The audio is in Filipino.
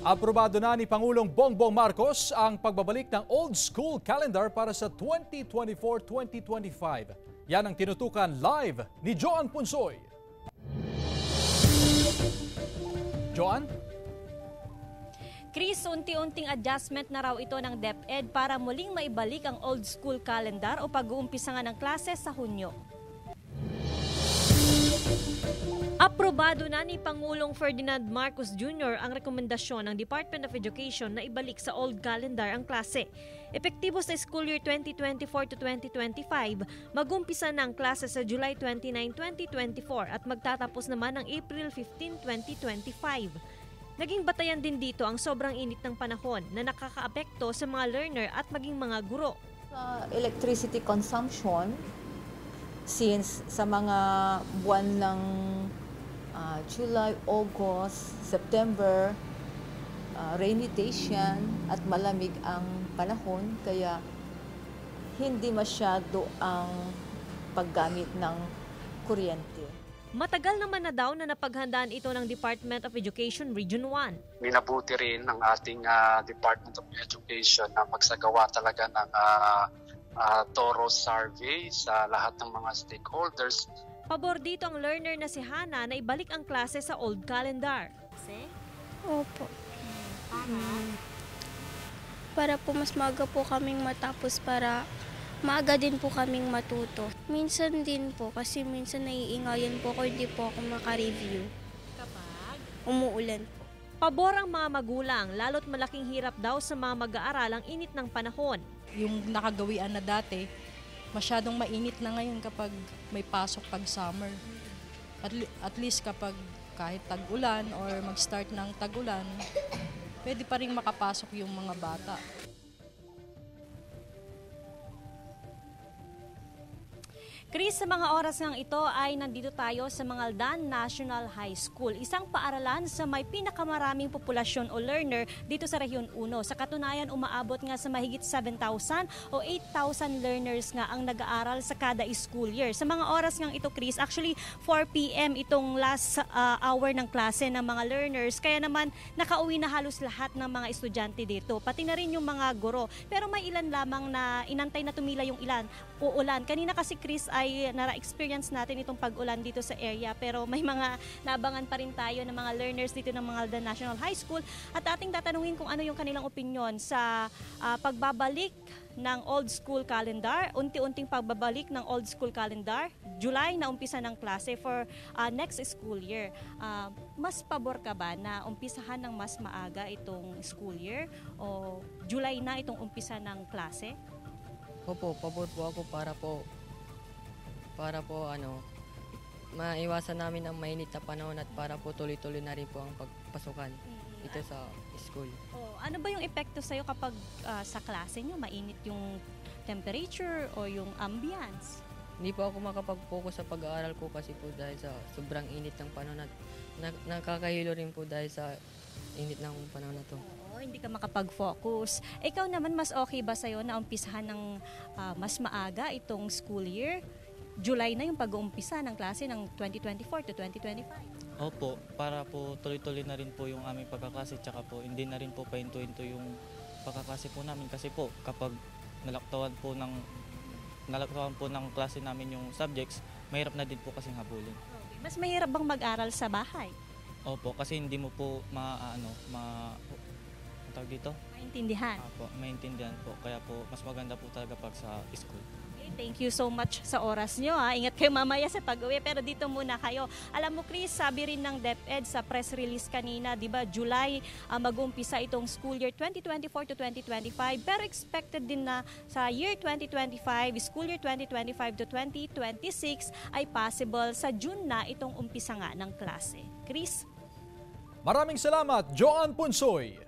Aprobado na ni Pangulong Bongbong Marcos ang pagbabalik ng old school calendar para sa 2024-2025. Yan ang tinutukan live ni Joan Punsoy. Joan? Chris, unti-unting adjustment na raw ito ng DepEd para muling maibalik ang old school calendar o pag-uumpisa nga ng klase sa Hunyo. Aprobado na ni Pangulong Ferdinand Marcos Jr. ang rekomendasyon ng Department of Education na ibalik sa old calendar ang klase. Epektibo sa school year 2024 to 2025, mag-umpisa na ang klase sa July 29, 2024 at magtatapos naman ng April 15, 2025. Naging batayan din dito ang sobrang init ng panahon na nakakaapekto sa mga learner at maging mga guro. Electricity consumption, since sa mga buwan ng July, August, September, rainy days yan at malamig ang panahon, kaya hindi masyado ang paggamit ng kuryente. Matagal naman na daw na napaghandaan ito ng Department of Education Region 1. Minabuti rin ng ating Department of Education na magsagawa talaga ng thorough survey sa lahat ng mga stakeholders. Pabor dito ang learner na si Hana na ibalik ang klase sa old calendar. Opo. Para po mas maaga po kaming matapos, para maaga din po kaming matuto. Minsan din po, kasi minsan naiingayan po ako, hindi po ako maka-review. Kapag umuulan po. Pabor ang mga magulang, lalo't malaking hirap daw sa mga mag-aaral ang init ng panahon. Yung nakagawian na dati, masyadong mainit na ngayon kapag may pasok pag summer. At least kapag kahit tag-ulan or mag-start ng tag-ulan, pwede pa rin makapasok yung mga bata. Chris, sa mga oras ng ito ay nandito tayo sa Mangaldan National High School. Isang paaralan sa may pinakamaraming populasyon o learner dito sa Rehiyon 1. Sa katunayan, umaabot nga sa mahigit 7,000 o 8,000 learners nga ang nag-aaral sa kada school year. Sa mga oras ng ito, Chris, actually 4 p.m. itong last hour ng klase ng mga learners. Kaya naman nakauwi na halos lahat ng mga estudyante dito, pati na rin yung mga guro. Pero may ilan lamang na inantay na tumila yung uulan. Kanina kasi, Chris, ay nara-experience natin itong pag-ulan dito sa area, pero may mga nabangan pa rin tayo ng mga learners dito ng Mangaldan National High School at ating tatanungin kung ano yung kanilang opinyon sa pagbabalik ng old school calendar, unti-unting pagbabalik ng old school calendar. July na umpisa ng klase for next school year. Mas pabor ka ba na umpisahan ng mas maaga itong school year o July na itong umpisa ng klase? Opo, pabor po ako para po maiwasan namin ang mainit na panahon at para po tuloy-tuloy na rin po ang pagpasukan ito sa school. Ano ba yung epekto sa'yo kapag sa klase nyo mainit yung temperature o yung ambience? Hindi po ako makapag-focus sa pag-aaral ko kasi po dahil sa sobrang init ng panahon at nakakahilo rin po dahil sa init ng panahon na to. Hindi ka makapag-focus. Ikaw naman, mas okay ba sa'yo na umpisahan ng mas maaga itong school year? July na yung pag-uumpisa ng klase ng 2024 to 2025. Opo, para po tuloy-tuloy na rin po yung aming pagkaklase, tsaka po hindi na rin po pahinto-hinto yung pagkaklase po namin kasi po kapag nalaktawan po ng klase namin yung subjects, mahirap na din po kasing habulin. Okay. Mas mahirap bang mag-aral sa bahay? Opo, kasi hindi mo po tawag dito? Maintindihan. Opo, maintindihan po. Kaya po mas maganda po talaga pag sa school. Thank you so much sa oras nyo. Ingat kayo mamaya sa pag-uwi, pero dito muna kayo. Alam mo, Chris, sabi rin ng DepEd sa press release kanina, di ba, July mag-umpisa itong school year 2024 to 2025, pero expected din na sa year 2025, school year 2025 to 2026 ay possible sa June na itong umpisa nga ng klase. Chris? Maraming salamat, Joan Punsoy.